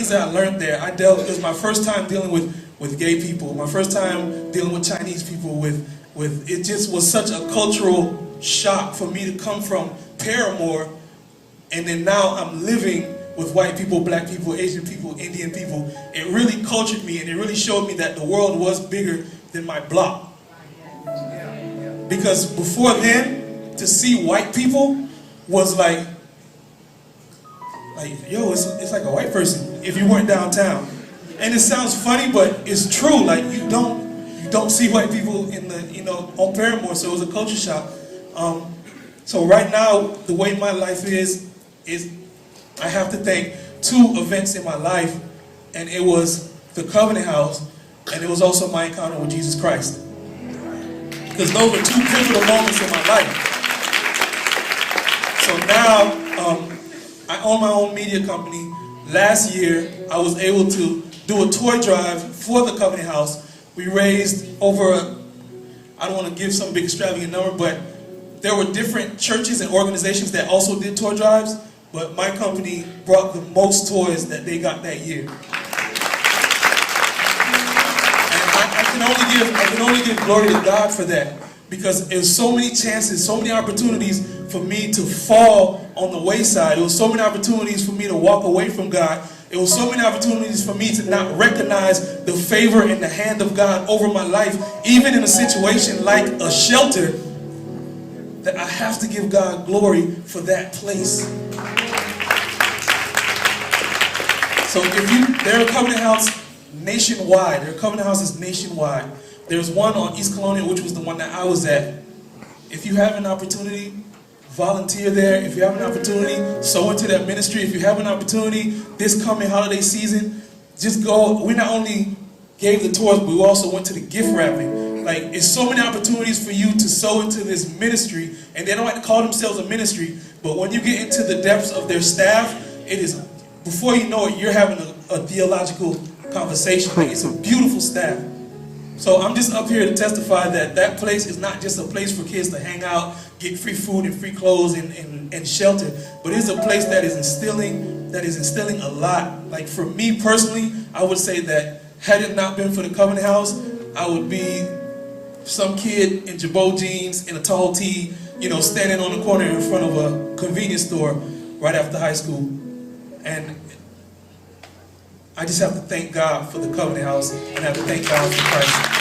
things that I learned there, it was my first time dealing with gay people, my first time dealing with Chinese people, it just was such a cultural shock for me to come from Paramore, and then now I'm living with white people, black people, Asian people, Indian people. It really cultured me, and it really showed me that the world was bigger than my block. Because before then, to see white people was like yo, it's like a white person if you weren't downtown. And it sounds funny, but it's true. Like you don't see white people in the on Paramore, so it was a culture shock. So right now, the way my life is I have to thank two events in my life, and it was the Covenant House, and it was also my encounter with Jesus Christ. Because those were two pivotal moments in my life. So now, I own my own media company. Last year, I was able to do a toy drive for the Covenant House. We raised over, I don't want to give some big extravagant number, but there were different churches and organizations that also did toy drives, but my company brought the most toys that they got that year. And I can only give glory to God for that, because there's so many chances, so many opportunities for me to fall on the wayside. It was so many opportunities for me to walk away from God. It was so many opportunities for me to not recognize the favor and the hand of God over my life, even in a situation like a shelter, that I have to give God glory for that place. So there are Covenant House nationwide. There are Covenant Houses nationwide. There's one on East Colonial, which was the one that I was at. If you have an opportunity, volunteer there. If you have an opportunity, sow into that ministry. If you have an opportunity this coming holiday season, just go. We not only gave the tours, but we also went to the gift wrapping. Like, it's so many opportunities for you to sow into this ministry, and they don't like to call themselves a ministry, but when you get into the depths of their staff, it is, before you know it, you're having a theological conversation. Like, it's a beautiful staff. So I'm just up here to testify that that place is not just a place for kids to hang out, get free food and free clothes and shelter, but it's a place that is instilling a lot. Like, for me personally, I would say that had it not been for the Covenant House, I would be some kid in Jabot jeans and a tall tee, standing on the corner in front of a convenience store right after high school. And I just have to thank God for the Covenant House, and I have to thank God for Christ.